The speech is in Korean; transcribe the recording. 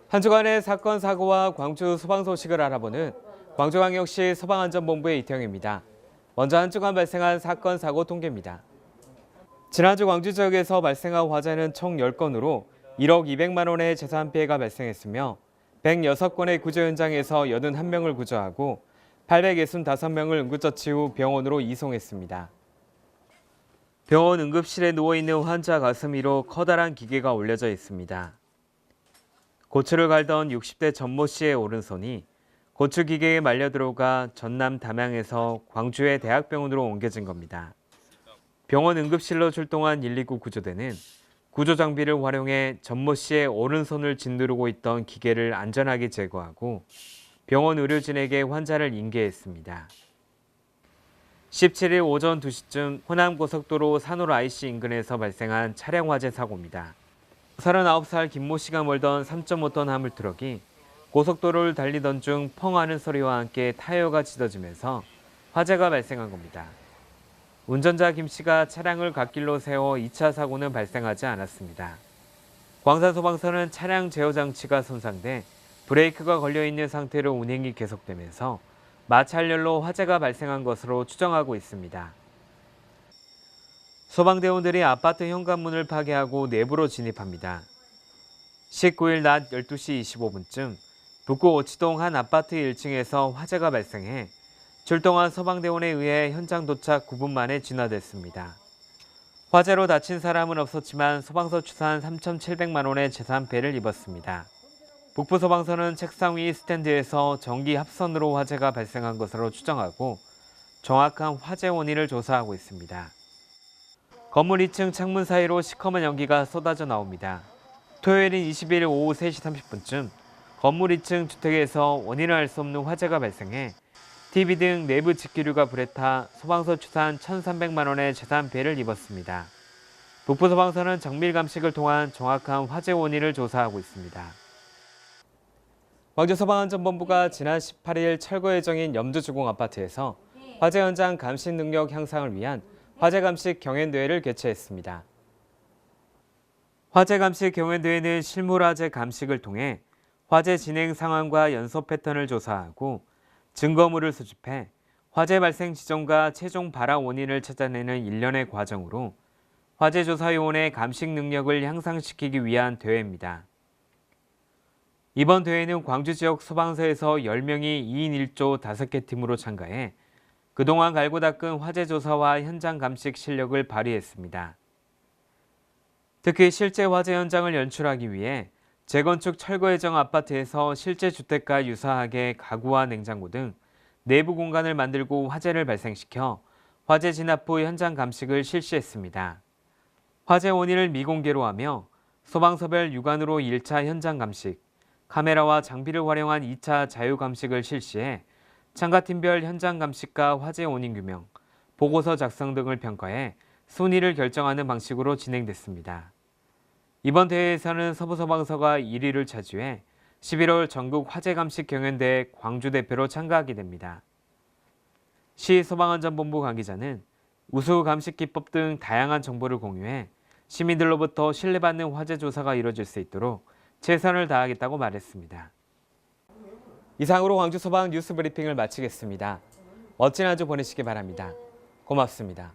한 주간의 사건, 사고와 광주 소방 소식을 알아보는 광주광역시 소방안전본부의 이태영입니다. 먼저 한 주간 발생한 사건, 사고 통계입니다. 지난주 광주 지역에서 발생한 화재는 총 10건으로 1억 200만 원의 재산 피해가 발생했으며 106건의 구조 현장에서 81명을 구조하고 865명을 응급처치 후 병원으로 이송했습니다. 병원 응급실에 누워있는 환자 가슴 위로 커다란 기계가 올려져 있습니다. 고추를 갈던 60대 전모 씨의 오른손이 고추 기계에 말려 들어가 전남 담양에서 광주의 대학병원으로 옮겨진 겁니다. 병원 응급실로 출동한 119 구조대는 구조 장비를 활용해 전모 씨의 오른손을 짓누르고 있던 기계를 안전하게 제거하고 병원 의료진에게 환자를 인계했습니다. 17일 오전 2시쯤 호남고속도로 산올 IC 인근에서 발생한 차량 화재 사고입니다. 39살 김모 씨가 몰던 3.5톤 화물 트럭이 고속도로를 달리던 중 펑 하는 소리와 함께 타이어가 찢어지면서 화재가 발생한 겁니다. 운전자 김 씨가 차량을 갓길로 세워 2차 사고는 발생하지 않았습니다. 광산소방서는 차량 제어 장치가 손상돼 브레이크가 걸려있는 상태로 운행이 계속되면서 마찰열로 화재가 발생한 것으로 추정하고 있습니다. 소방대원들이 아파트 현관문을 파괴하고 내부로 진입합니다. 19일 낮 12시 25분쯤 북구 오치동 한 아파트 1층에서 화재가 발생해 출동한 소방대원에 의해 현장 도착 9분 만에 진화됐습니다. 화재로 다친 사람은 없었지만 소방서 추산 3,700만 원의 재산 피해를 입었습니다. 북부소방서는 책상 위 스탠드에서 전기 합선으로 화재가 발생한 것으로 추정하고 정확한 화재 원인을 조사하고 있습니다. 건물 2층 창문 사이로 시커먼 연기가 쏟아져 나옵니다. 토요일인 21일 오후 3시 30분쯤 건물 2층 주택에서 원인을 알 수 없는 화재가 발생해 TV 등 내부 직기류가 불에 타 소방서 추산 1,300만 원의 재산 피해를 입었습니다. 북부소방서는 정밀 감식을 통한 정확한 화재 원인을 조사하고 있습니다. 광주소방안전본부가 지난 18일 철거 예정인 염두주공 아파트에서 화재 현장 감식 능력 향상을 위한 화재 감식 경연대회를 개최했습니다. 화재 감식 경연대회는 실물 화재 감식을 통해 화재 진행 상황과 연소 패턴을 조사하고 증거물을 수집해 화재 발생 지점과 최종 발화 원인을 찾아내는 일련의 과정으로 화재조사요원의 감식 능력을 향상시키기 위한 대회입니다. 이번 대회는 광주 지역 소방서에서 10명이 2인 1조 5개 팀으로 참가해 그동안 갈고 닦은 화재 조사와 현장 감식 실력을 발휘했습니다. 특히 실제 화재 현장을 연출하기 위해 재건축 철거 예정 아파트에서 실제 주택과 유사하게 가구와 냉장고 등 내부 공간을 만들고 화재를 발생시켜 화재 진압 후 현장 감식을 실시했습니다. 화재 원인을 미공개로 하며 소방서별 육안으로 1차 현장 감식, 카메라와 장비를 활용한 2차 자유 감식을 실시해 참가팀별 현장 감식과 화재 원인 규명, 보고서 작성 등을 평가해 순위를 결정하는 방식으로 진행됐습니다. 이번 대회에서는 서부소방서가 1위를 차지해 11월 전국 화재 감식 경연대회 광주 대표로 참가하게 됩니다. 시 소방안전본부 관계자는 우수 감식 기법 등 다양한 정보를 공유해 시민들로부터 신뢰받는 화재 조사가 이뤄질 수 있도록 최선을 다하겠다고 말했습니다. 이상으로 광주 소방 뉴스 브리핑을 마치겠습니다. 멋진 한 주 보내시기 바랍니다. 고맙습니다.